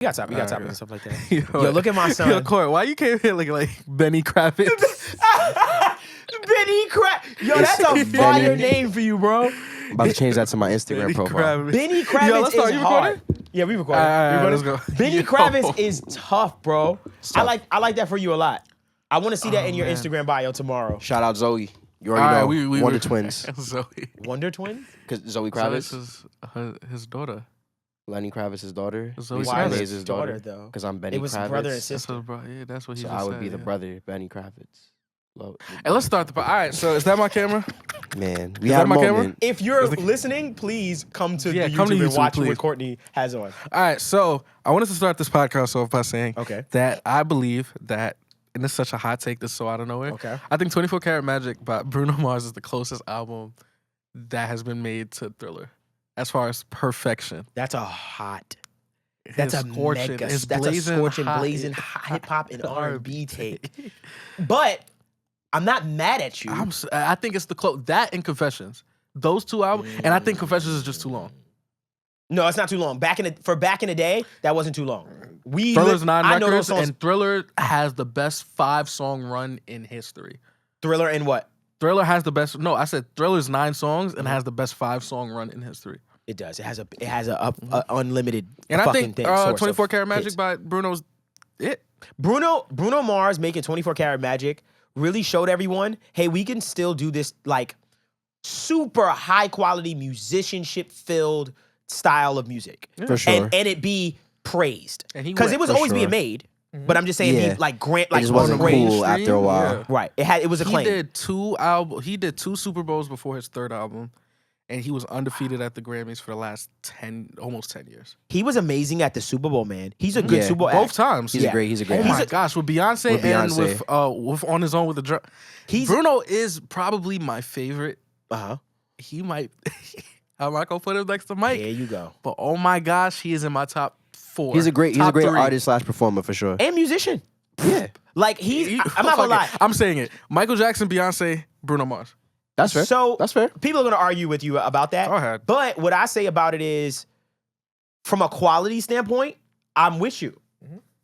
You got topics and stuff like that. Yo, look at my son. Yo, Court, why you came here looking like Benny Kravitz? Benny Kravitz. Yo, that's a fire name for you, bro. I'm about to change that to my Instagram profile. Benny Kravitz is hard. Yeah, we recorded. Let's go. Benny Kravitz is tough, bro. I like that for you a lot. I want to see that in your Instagram bio tomorrow. Shout out Zoe. You already know. Wonder Twins. Zoe. Wonder Twins? Because Zoe Kravitz. So this is his daughter. Lenny Kravitz's daughter. Zoe Why Kravitz. is his daughter, though? Because I'm Benny Kravitz. It was brother and sister. That's what he So just I would said, be the brother, Benny Kravitz. Hey, let's start the... All right, so is that my camera? Man, we have a my moment. camera? If you're listening, please come to the come to YouTube and YouTube, watch please. what Courtney has on. All right, so I wanted to start this podcast off by saying that I believe that, and this is such a hot take, this is so out of nowhere. Okay. I think 24 Karat Magic by Bruno Mars is the closest album that has been made to Thriller, as far as perfection. That's a hot... That's a scorching, mega... his That's a scorching, hot, blazing hip-hop and R&B take. But I'm not mad at you. I think it's the close. That and Confessions. Those two albums. And I think Confessions is just too long. No, it's not too long. Back in the day, that wasn't too long. Thriller's 9 I know those records, songs. and Thriller has the best 5-song run in history. Thriller and what? Thriller has the best. No, I said Thriller's 9 songs and has the best 5-song run in history. It does. It has a unlimited And I fucking think thing. 24 Karat Magic by Bruno's it. Bruno Mars making 24 Karat Magic really showed everyone, hey, we can still do this like super high quality musicianship filled style of music. For sure. And it be praised. Because it was always being made. But I'm just saying, Yeah. be like Grant, It like just wasn't praised. cool after a while. Yeah. Right. It was acclaimed. He did 2 Super Bowls before his 3rd album. And he was undefeated at the Grammys for the last almost 10 years. He was amazing at the Super Bowl, man. He's a good Yeah. Super Bowl Both act. times. He's a great Oh my actor. gosh, with Beyonce, and with On His Own with the drum. Bruno is probably my favorite. He might. I'm not gonna put him next to Mike. There you go. But oh my gosh, he is in my top 4. He's a great 3. artist / performer for sure. And musician. Yeah. Like I'm not gonna lie. I'm saying it. Michael Jackson, Beyonce, Bruno Mars. That's fair. So that's fair. People are gonna argue with you about that. Go ahead. But what I say about it is, from a quality standpoint, I'm with you.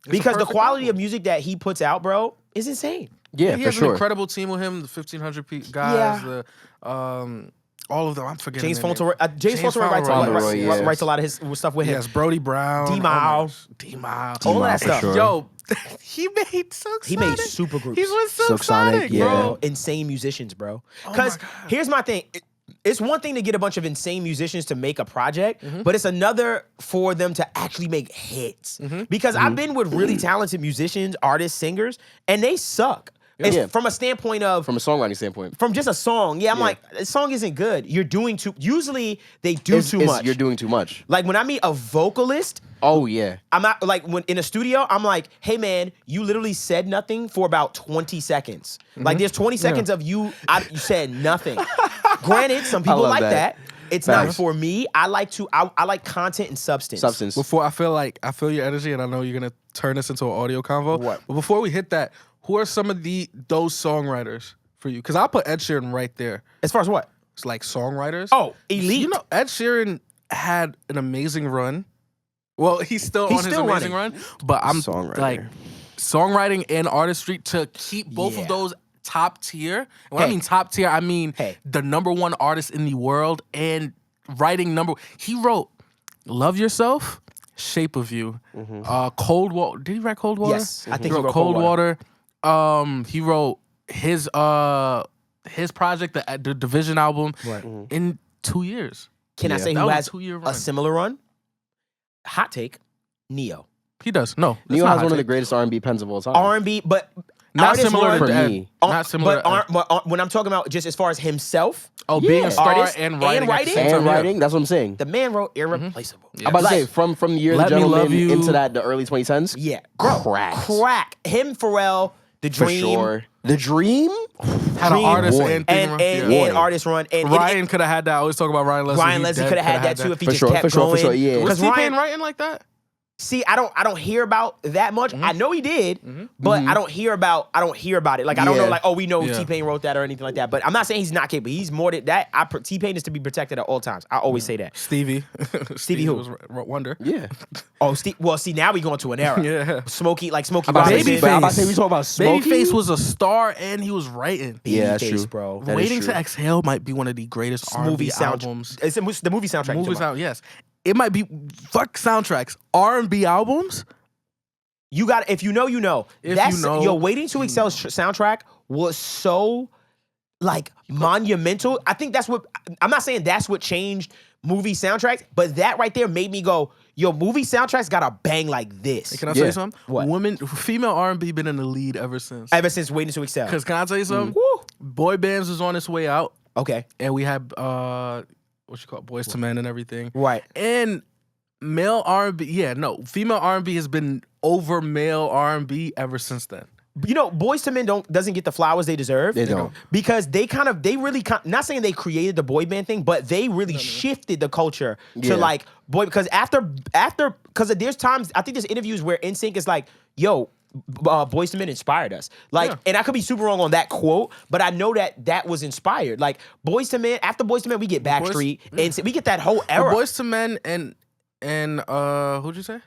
Because the quality of music that he puts out, bro, is insane. Yeah, he for has sure. an incredible team with him, the 1,500 guys, all of them. I'm forgetting. James Fauntleroy writes a lot of his stuff with him. Yes, Brody Brown, D-Mile, all that stuff. Sure. Yo, he made Silk Sonic. He made super groups. He's with Silk Sonic, yeah. bro. Insane musicians, bro. Because here's my thing. It's one thing to get a bunch of insane musicians to make a project, but it's another for them to actually make hits. Because I've been with really talented musicians, artists, singers, and they suck. It's from a standpoint of... From a songwriting standpoint. From just a song. Yeah, I'm like, the song isn't good. You're doing too... Usually, they do too much. You're doing too much. Like, when I meet a vocalist... Oh, yeah. I'm not... Like, when in a studio, I'm like, hey, man, you literally said nothing for about 20 seconds. Like, there's 20 seconds of you said nothing. Granted, some people like that. It's not for me. I like content and substance. Before I feel your energy, and I know you're gonna turn this into an audio convo. What? But before we hit that, who are some of those songwriters for you? Because I'll put Ed Sheeran right there. As far as what? It's like songwriters. Oh, elite. You know, Ed Sheeran had an amazing run. Well, he's still on his amazing run. But I'm like songwriting and artistry to keep both of those top tier. And when I mean top tier, I mean the #1 artist in the world and writing he wrote Love Yourself, Shape of You, Cold Water. Did he write Cold Water? Yes, I think he wrote Cold Water. He wrote his project, the Division album, in 2 years. Can I say who has a similar run? Hot take, Neo. He does. No, Neo has one of the greatest R&B pens of all time. R&B, but not similar for to me. Not similar. But when I'm talking about just as far as himself, being a star artist and writing, that's what I'm saying. The man wrote irreplaceable. I'm about to say from the year of the gentleman into the early 2010s. Yeah, crack. Him, Pharrell, The Dream, for sure. The Dream had an artist and artist run. And Ryan could have had that. I always talk about Ryan Leslie. Ryan Leslie could have had that too if he just kept going. For sure, yeah. Was T-Pain writing like that? See, I don't hear about that much. I know he did, but I don't hear about it. Like I don't know, like, oh, we know T-Pain wrote that or anything like that. But I'm not saying he's not capable. He's more than that. T-Pain is to be protected at all times. I always say that. Stevie who? was Wonder. Yeah. Oh, well, see, now we going to an era. Yeah. Smokey Robinson. Babyface. I'm about to say we talking about Smokey. Babyface was a star and he was writing. Yeah, that's Babyface, true, bro. That is Waiting true. to Exhale might be one of the greatest R&B albums. It's the movie soundtrack. Yes. It might be soundtracks. R&B albums. You got if you know, you know. Your Waiting to Excel soundtrack was so like monumental. I think that's what I'm not saying that's what changed movie soundtracks, but that right there made me go, yo, movie soundtracks gotta bang like this. Hey, can I tell you something? What? Female R&B been in the lead ever since. Waiting to Excel. Because can I tell you something? Boy bands was on its way out. Okay. And we had Boys to Men and everything. Right. And male R&B, female R&B has been over male R&B ever since then. You know, Boys to Men doesn't get the flowers they deserve. They don't. Because they really not saying they created the boy band thing, but they really shifted the culture to like boy, because because there's times, I think there's interviews where NSYNC is like, yo, Boys to Men inspired us. Like, and I could be super wrong on that quote, but I know that was inspired. Like Boys to Men, after Boys to Men, we get Backstreet, and we get that whole era. Boys to Men and who'd you say?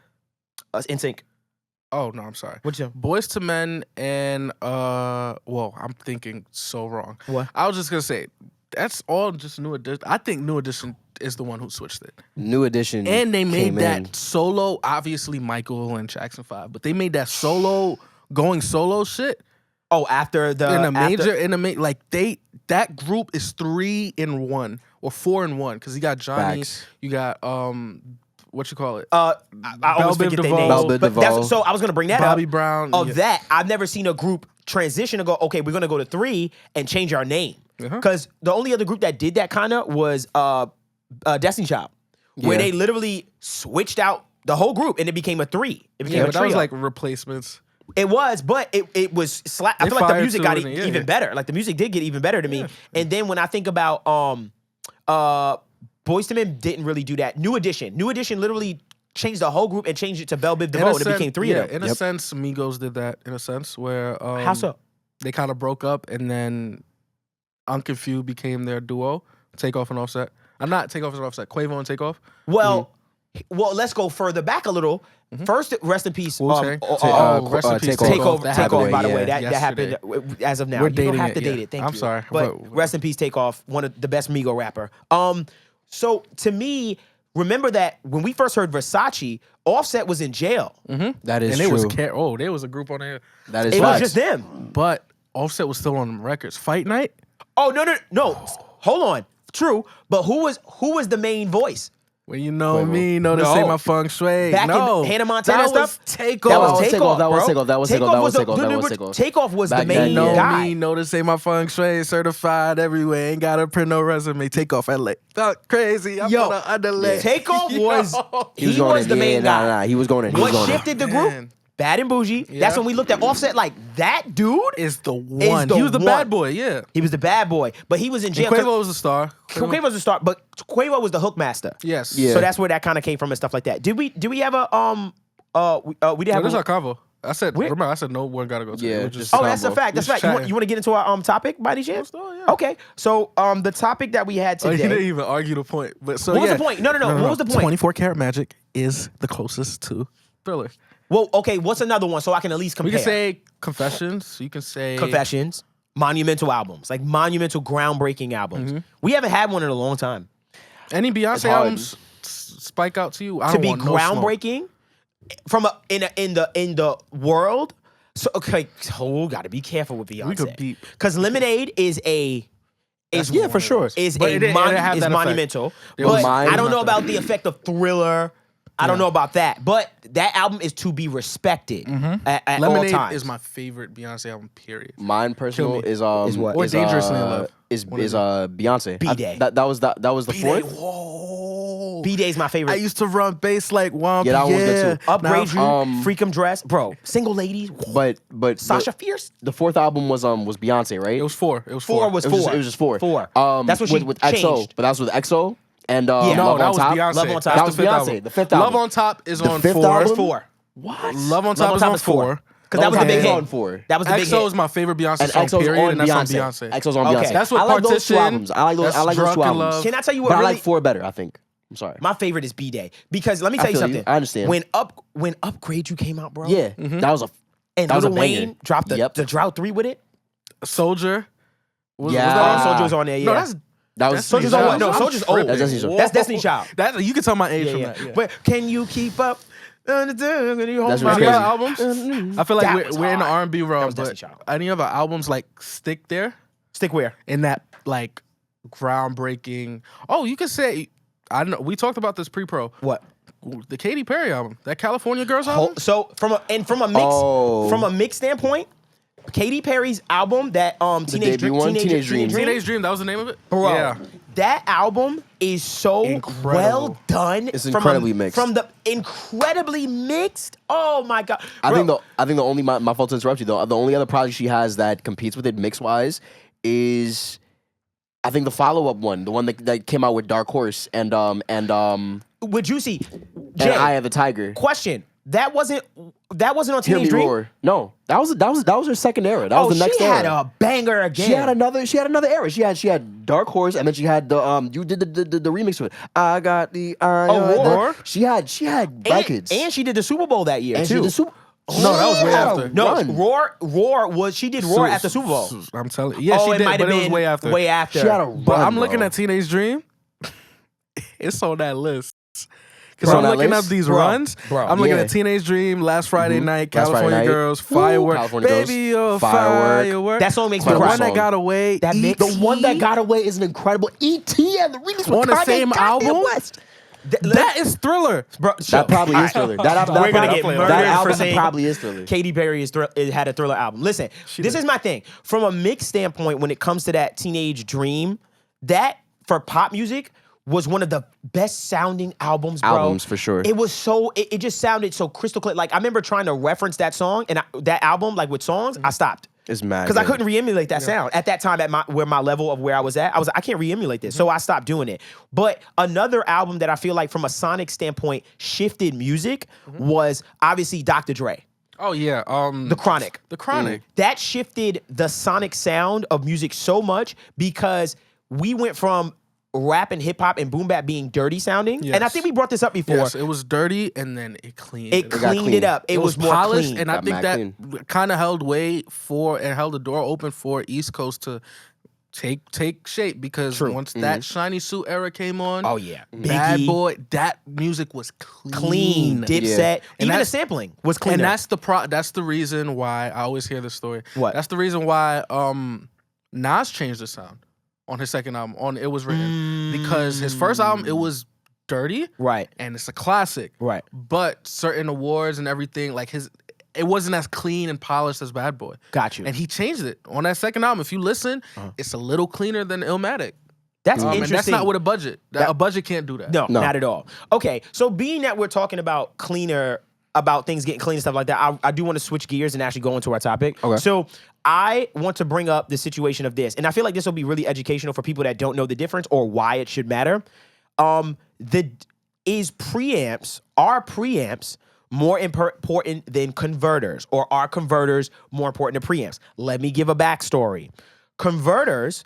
NSYNC. Oh no, I'm sorry. What'd you say? Boys to Men and I'm thinking so wrong. What? I was just gonna say that's all just New Edition. I think New Edition is the one who switched it. New Edition, and they made that solo. Obviously, Michael and Jackson 5, but they made that going solo shit. Oh, after the that group is 3 in 1 or 4 in 1 because you got Johnny, you got what you call it? I always forget their names. But so I was gonna bring that Bobby up. Brown. That I've never seen a group transition to go, okay, we're gonna go to 3 and change our name. Because the only other group that did that kind of was Destiny Child, where they literally switched out the whole group and it became a 3. It became a but trio. that was like replacements. It was, but it was slap. I feel like the music got even better. Like the music did get even better to me. And then when I think about Boyz II Men didn't really do that. New Edition literally changed the whole group and changed it to Bell Biv DeVoe, and it became 3 of them. In a sense, Migos did that. In a sense, where how so? They kind of broke up, and then Unconfused became their duo. Takeoff and Offset. Not Takeoff and Offset. Quavo and Takeoff. Well, let's go further back a little. First, rest in peace. Rest in peace. Takeoff. By the way, that yesterday. happened as of now. We're you don't dating have to it, date it. Thank I'm you. sorry. But rest in peace, Takeoff, one of the best Migo rapper. So to me, remember that when we first heard Versace, Offset was in jail. That is true. And there was a group on there. That is It was just them. But Offset was still on them records. Fight Night? Oh, no. Hold on. True. But who was the main voice? Well, you know me, know to say my feng shui. Back in Hannah Montana stuff? Takeoff. That was Takeoff. Takeoff was the main know guy. Me, know to say my feng shui, certified everywhere. Ain't gotta print no resume. Takeoff LA. Talk crazy. I'm gonna underlay. Takeoff was he was the main guy. Nah, he was going in. What shifted the group? Bad and Bougie. Yeah. That's when we looked at Offset like, that dude is the one. He was the bad boy, yeah. He was the bad boy, but he was in jail. And Quavo was the star. Quavo was the star, but Quavo was the hook master. Yes. Yeah. So that's where that kind of came from and stuff like that. Did we have a we did have this is our convo. I said no one gotta go to it. Just that's a fact. That's a fact. You want to get into our topic by any chance? Yeah. Okay. So the topic that we had today. You didn't even argue the point. But so what was the point? No. What was the point? 24 Karat Magic is the closest to Thriller. Well, okay, what's another one so I can at least compare? We can say Confessions. You can say Confessions, monumental albums, like monumental, groundbreaking albums. We haven't had one in a long time. Any Beyonce albums spike out to you? I don't want groundbreaking from in the world. So gotta be careful with Beyonce. We could beat because Lemonade is for sure. Is monumental. But I don't know about the effect of Thriller. I don't know about that, but that album is to be respected at Lemonade all times. is my favorite Beyonce album. Period. Mine personal is what? Or Dangerously in Love. Is Beyonce. B-Day. That was the B-Day. fourth. Whoa. B-Day's my favorite. I used to run bass like Womp. Yeah, that was good too. Upgrade You, Freakum Dress, bro. Single Ladies. But Sasha Fierce. The fourth album was Beyonce, right? It was 4. It was 4. It was just 4. 4. That's what she with EXO, changed. but that was with EXO. and No, Love that on was Top. Beyonce. Love on Top. That was the fifth Beyonce. album. The fifth album. Love on Top is on fifth 4. album? Four. What? Love on Top is on 4. Because that was the big on hit. 4. That was the big EXO hit. is my favorite Beyonce And song, EXO's period, on and that's on Beyonce. Beyonce. EXO's on Okay. Beyonce. That's what I like those Partition. two albums. I like those. That's I like those Drunk two in albums. Love. Can I tell you what But I really? like 4 better. I think. I'm sorry. My favorite is B-Day because let me tell you feel you. something. I understand. When Upgrade You came out, bro. Yeah, Mm-hmm. that was a. And That was a Lil banger. Wayne dropped the Drought 3 with it. Soldier. Was Yeah. that on? Soldier was on there. Yeah. No, that's That was Soldier's Destiny's on what? Child. No, I'm Soldier's old. tripping. That's Destiny's Child. That's Destiny's Child. That you can tell my age Yeah, from yeah. that. Yeah. But can you keep up? That's Any what's other crazy. albums? I feel like That was we're in the hard. R&B That realm, was but Destiny's Child. any other albums like stick there Stick where? in that like groundbreaking? Oh, you could say I don't know. We talked about this pre-pro. What? The Katy Perry album, that California Girls Whole- album. So from a mix standpoint, Katy Perry's album that Teenage debut one? Teenage Dream. Teenage Dream, that was the name of it. Bro, Yeah. that album is so Incredible. well done. It's incredibly mixed. From the incredibly mixed. Oh my god! I Bro, think the only my fault to interrupt you though. The only other project she has that competes with it mix wise is I think the follow up one, the one that came out with Dark Horse and with Juicy, Jay. Eye of the Tiger. Question: That wasn't on Hear Me Teenage Dream. Roar. No, that was her second era. That was the next she era. had a banger again. She had another era. She had Dark Horse, and then she had the you did the remix to it. I got the eye. Roar. She had records, and she did the Super Bowl that year and too. she did the Super. No, that was way after. No, Run. Roar was she did Roar at the Super Bowl. I'm telling you. Yeah, Oh, she it did, might but have it was been way after. Way after. She had a But run, I'm looking bro. at Teenage Dream. It's on that list. Because Bro, I'm that looking list? up these Bro, runs. bro. I'm looking Yeah. at Teenage Dream, Last Friday Night, Last Friday California Night. Girls, Woo, Firework, California Girls. Baby, oh, Firework. Firework. That song makes me The cry. one that got away. That E.T. mix? The one that got away is an incredible E.T. and the remix with On the Kanye, same Kanye album? West. That is Thriller. Bro, That probably is Thriller. We're gonna get murdered that for album saying probably is Thriller. Katy Perry had a Thriller album. Listen, this is my thing. From a mix standpoint, when it comes to that Teenage Dream, that for pop music was one of the best sounding albums, bro. Albums, for sure. It was so it just sounded so crystal clear. Like I remember trying to reference that song and that album, like with songs, I stopped. It's mad. Because I good. couldn't re-emulate that sound. At that time, at my level of where I was at, I was like, I can't re-emulate this. So I stopped doing it. But another album that I feel like from a sonic standpoint shifted music was obviously Dr. Dre. Oh, yeah. The Chronic. The Chronic. That shifted the sonic sound of music so much because we went from rap and hip hop and boom bap being dirty sounding. Yes. And I think we brought this up before. Yes, it was dirty and then it cleaned. It got cleaned clean. it up. It was more polished, clean. and I Got think mad that clean. kind of held way for and held the door open for East Coast to take shape because True. once that shiny suit era came on, Oh yeah. Bad Biggie, Boy, that music was clean. Dipset. Yeah. And Even the that's- sampling was cleaner. and that's the reason why I always hear this story. What? That's the reason why Nas changed the sound on his second album. On It Was Written because his first album it was dirty right. and it's a classic. Right. But certain awards and everything like it wasn't as clean and polished as Bad Boy. Got you. And he changed it on that second album. If you listen, it's a little cleaner than Illmatic. That's And interesting. that's not with a budget. A budget can't do that. No, No. not at all. Okay, so being that we're talking about cleaner, about things getting clean and stuff like that, I do want to switch gears and actually go into our topic. Okay. So I want to bring up the situation of this, and I feel like this will be really educational for people that don't know the difference or why it should matter. Are preamps more important than converters, or are converters more important than preamps? Let me give a backstory. Converters,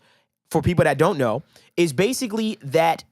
for people that don't know, is basically that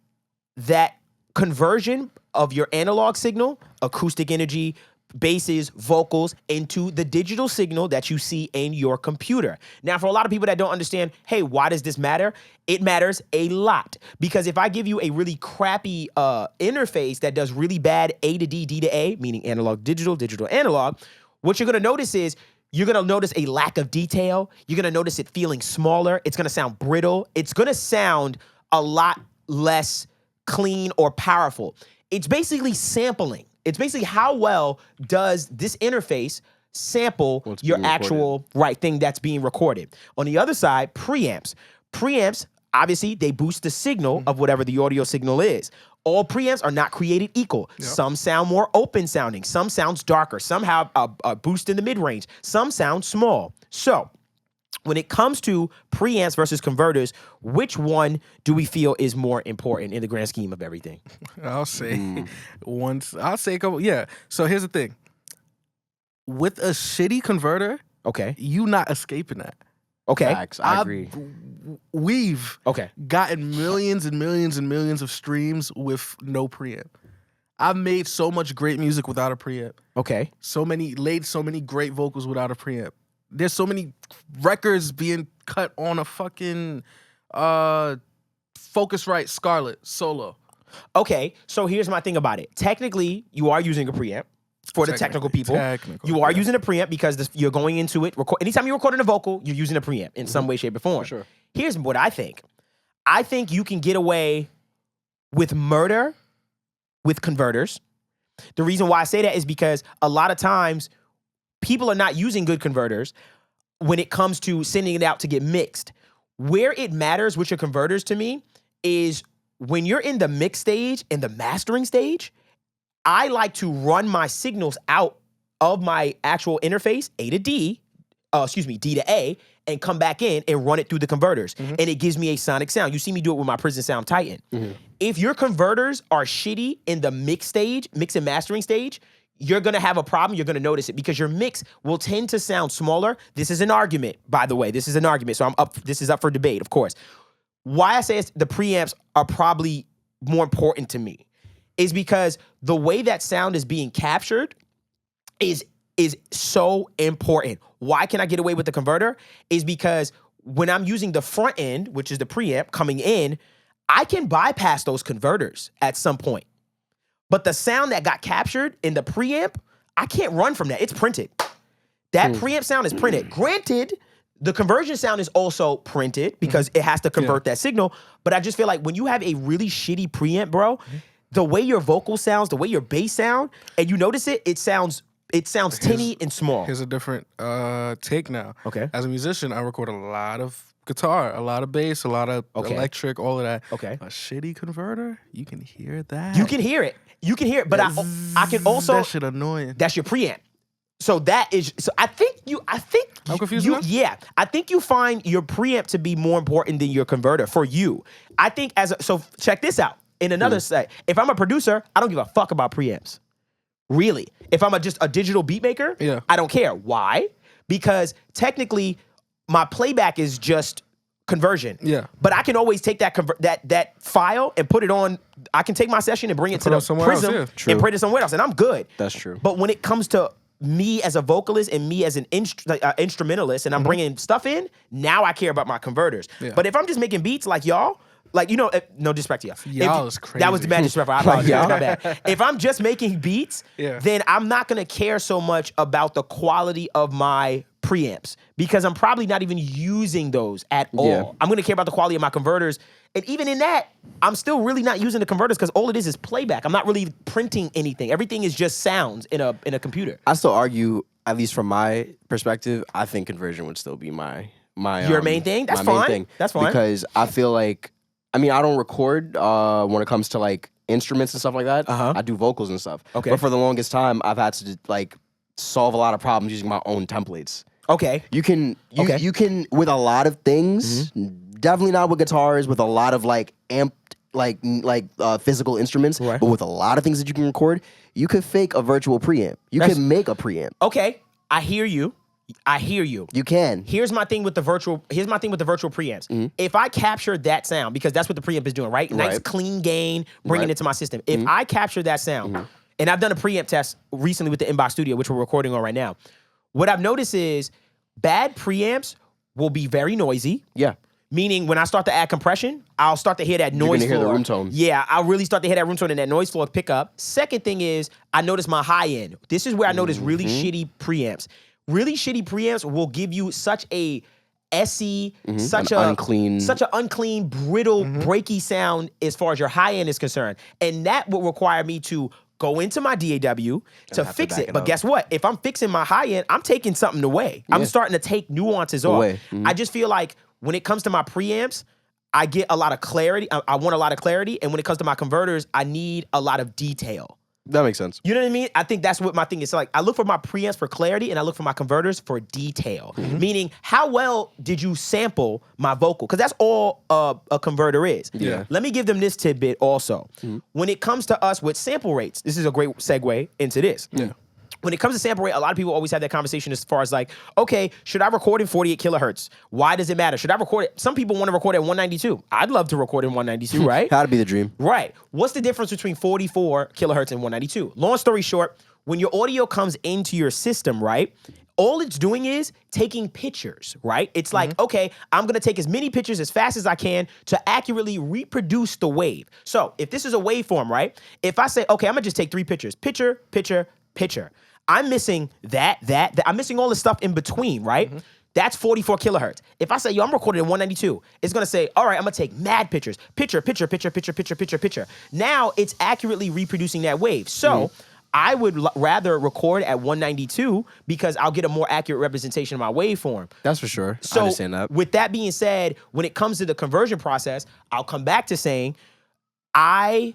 conversion of your analog signal, acoustic energy, basses, vocals, into the digital signal that you see in your computer. Now, for a lot of people that don't understand, hey, why does this matter? It matters a lot. Because if I give you a really crappy interface that does really bad A to D, D to A, meaning analog, digital, digital, analog, what you're gonna notice is you're gonna notice a lack of detail. You're gonna notice it feeling smaller. It's gonna sound brittle. It's gonna sound a lot less clean or powerful. It's basically sampling. It's basically how well does this interface sample What's your being actual thing that's being recorded. On the other side, preamps. Preamps, obviously, they boost the signal of whatever the audio signal is. All preamps are not created equal. Some sound more open sounding. Some sounds darker. Some have a boost in the mid-range. Some sound small. So when it comes to preamps versus converters, which one do we feel is more important in the grand scheme of everything? I'll say I'll say a couple. Yeah. So here's the thing. With a shitty converter, Okay. you not escaping that. Okay. Facts, I agree. We've Okay. gotten millions and millions and millions of streams with no preamp. I've made so much great music without a preamp. Okay. Laid so many great vocals without a preamp. There's so many records being cut on a fucking Focusrite Scarlett solo. Okay. So here's my thing about it. Technically, you are using a preamp. For the technical people, you are using a preamp because you're going into it. Anytime you're recording a vocal, you're using a preamp in some way, shape, or form. For sure. Here's what I think. I think you can get away with murder with converters. The reason why I say that is because a lot of times people are not using good converters when it comes to sending it out to get mixed. Where it matters with your converters to me is when you're in the mix stage and the mastering stage, I like to run my signals out of my actual interface, D to A, and come back in and run it through the converters. And it gives me a sonic sound. You see me do it with my Prison Sound Titan. If your converters are shitty in the mix and mastering stage, you're gonna have a problem. You're gonna notice it because your mix will tend to sound smaller. This is an argument, by the way. This is an argument, so this is up for debate, of course. Why I say the preamps are probably more important to me is because the way that sound is being captured is so important. Why can I get away with the converter? Is because when I'm using the front end, which is the preamp coming in, I can bypass those converters at some point. But the sound that got captured in the preamp, I can't run from that. It's printed. That preamp sound is printed. Granted, the conversion sound is also printed because it has to convert that signal. But I just feel like when you have a really shitty preamp, bro, the way your vocal sounds, the way your bass sound, and you notice it sounds tinny and small. Here's a different take now. Okay. As a musician, I record a lot of guitar, a lot of bass, a lot of electric, all of that. Okay. A shitty converter, you can hear that. You can hear it. But I can also that shit annoying. That's your preamp. So I think I'm confused now? Yeah. I think you find your preamp to be more important than your converter for you. I think so check this out. In another say, if I'm a producer, I don't give a fuck about preamps. Really. If I'm just a digital beat maker, I don't care. Why? Because technically my playback is just conversion. Yeah. But I can always take that file and put it on. I can take my session and bring it to the Prism and put it somewhere else, and I'm good. That's true. But when it comes to me as a vocalist and me as an instrumentalist, and I'm bringing stuff in, now I care about my converters. Yeah. But if I'm just making beats like y'all, no disrespect to y'all. Y'all is crazy. That was the bad disrespect. I apologize. My bad. If I'm just making beats, then I'm not gonna care so much about the quality of my preamps because I'm probably not even using those at all. I'm gonna care about the quality of my converters. And even in that, I'm still really not using the converters because all it is playback. I'm not really printing anything. Everything is just sounds in a computer. I still argue, at least from my perspective, I think conversion would still be my your main thing. That's fine. Main thing. That's fine. Because I feel like, I don't record when it comes to like instruments and stuff like that. I do vocals and stuff. Okay. But for the longest time, I've had to like solve a lot of problems using my own templates. Okay. You can with a lot of things. Definitely not with guitars. With a lot of like amped physical instruments. Right. But with a lot of things that you can record, you could fake a virtual preamp. You can make a preamp. Okay, I hear you. You can. Here's my thing with the virtual preamps. If I capture that sound, because that's what the preamp is doing, right? Nice clean gain, bringing it to my system. If I capture that sound, and I've done a preamp test recently with the Inbox Studio, which we're recording on right now. What I've noticed is bad preamps will be very noisy. Yeah. Meaning when I start to add compression, I'll start to hear that noise floor. You're gonna hear the room tone. Yeah, I'll really start to hear that room tone and that noise floor pick up. Second thing is, I notice my high end. This is where I notice really shitty preamps. Really shitty preamps will give you such a SE, such an unclean, brittle, breaky sound as far as your high end is concerned. And that will require me to go into my DAW to fix it. But guess what? If I'm fixing my high end, I'm taking something away. I'm starting to take nuances off. I just feel like when it comes to my preamps, I get a lot of clarity. I want a lot of clarity. And when it comes to my converters, I need a lot of detail. That makes sense. You know what I mean? I think that's what my thing is. So like, I look for my preamps for clarity, and I look for my converters for detail. Meaning, how well did you sample my vocal? Because that's all a converter is. Yeah. Let me give them this tidbit also. When it comes to us with sample rates, this is a great segue into this. Yeah. When it comes to sample rate, a lot of people always have that conversation as far as like, okay, should I record in 48 kilohertz? Why does it matter? Should I record it? Some people want to record at 192. I'd love to record in 192, right? That'd be the dream. Right. What's the difference between 44 kilohertz and 192? Long story short, when your audio comes into your system, right, all it's doing is taking pictures, right? It's like, okay, I'm gonna take as many pictures as fast as I can to accurately reproduce the wave. So if this is a waveform, right? If I say, okay, I'm gonna just take 3 pictures, picture, picture, picture. I'm missing that. I'm missing all the stuff in between, right? That's 44 kilohertz. If I say, yo, I'm recording at 192, it's gonna say, all right, I'm gonna take mad pictures. Picture, picture, picture, picture, picture, picture, picture. Now it's accurately reproducing that wave. So I would rather record at 192 because I'll get a more accurate representation of my waveform. That's for sure. I So understand that. with that being said, when it comes to the conversion process, I'll come back to saying, I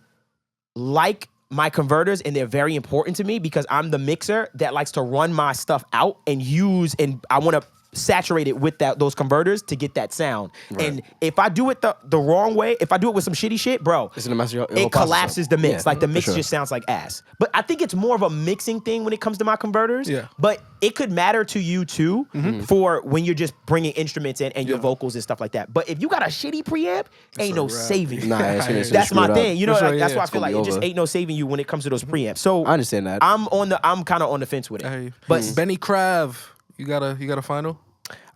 like my converters, and they're very important to me because I'm the mixer that likes to run my stuff out and use, and I want to saturate it with those converters to get that sound. Right. And if I do it the wrong way, if I do it with some shitty shit, bro, It's gonna mess your whole it collapses the mix. Yeah, Like the mix for sure. just sounds like ass. But I think it's more of a mixing thing when it comes to my converters. Yeah. But it could matter to you too for when you're just bringing instruments in and your vocals and stuff like that. But if you got a shitty preamp, ain't no wrap. saving you. Nah, it's gonna That's screw my it up. thing. You know, For sure, like, that's yeah, why I it's feel gonna like be it just over. ain't no saving you when it comes to those preamps. So I understand that. I'm kind of on the fence with it. Hey, But Benny Crav, you got a final?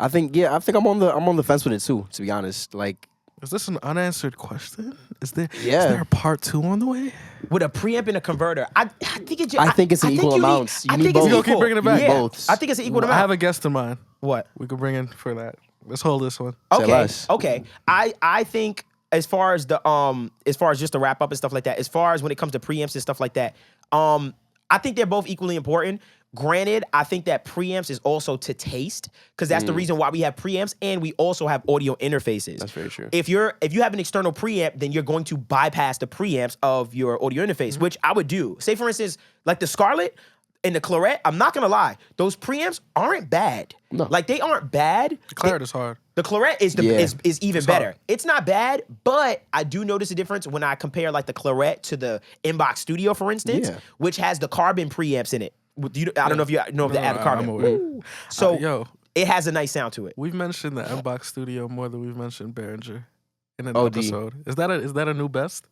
I think I'm on the fence with it too, to be honest. Like, Is this an unanswered question? Is there Yeah. is there a part 2 on the way? with a preamp and a converter, I think it's I think it's an equal amounts. You I need think it's both. You gonna keep equal. bringing it back? You need Yeah, both. I think it's an equal I amount. have a guest in mind. What? We could bring in for that. Let's hold this one. Say Okay. less. Okay. I think as far as just to wrap up and stuff like that, as far as when it comes to preamps and stuff like that, I think they're both equally important. Granted, I think that preamps is also to taste because that's the reason why we have preamps and we also have audio interfaces. That's very true. If you have an external preamp, then you're going to bypass the preamps of your audio interface, which I would do. Say for instance, like the Scarlett and the Claret, I'm not gonna lie, those preamps aren't bad. No. Like they aren't bad. Claret is hard. The Claret is Yeah. is even better. It's not bad, but I do notice a difference when I compare like the Claret to the Inbox Studio, for instance, Yeah. which has the carbon preamps in it. I don't know if you know if they add the carbon. I'm aware. Woo. So Yo, it has a nice sound to it. we've mentioned the Mbox Studio more than we've mentioned Behringer in an OD. episode. Is that a new best?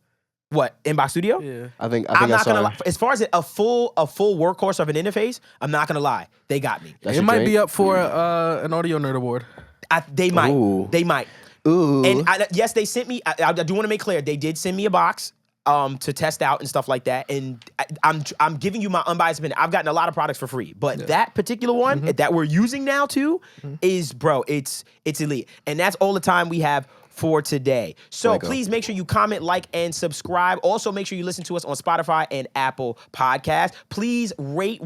What, Inbox Studio? Yeah. I think I'm not saw gonna it. lie. As far as a full workhorse of an interface, I'm not gonna lie. They got me. That's It your might drink? be up for an Audio Nerd Award. They might. Ooh. They might. Ooh. And yes, they sent me. I do want to make clear they did send me a box to test out and stuff like that. And I'm giving you my unbiased opinion. I've gotten a lot of products for free, but that particular one that we're using now too is, bro, it's elite. And that's all the time we have for today. So There you go. please make sure you comment, like, and subscribe. Also, make sure you listen to us on Spotify and Apple Podcasts. Please rate,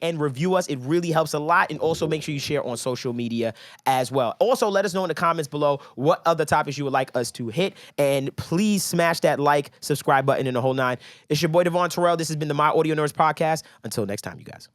and review us. It really helps a lot. And also make sure you share on social media as well. Also, let us know in the comments below what other topics you would like us to hit. And please smash that like, subscribe button, and the whole nine. It's your boy, Devvon Terrell. This has been the My Audio Nerds Podcast. Until next time, you guys.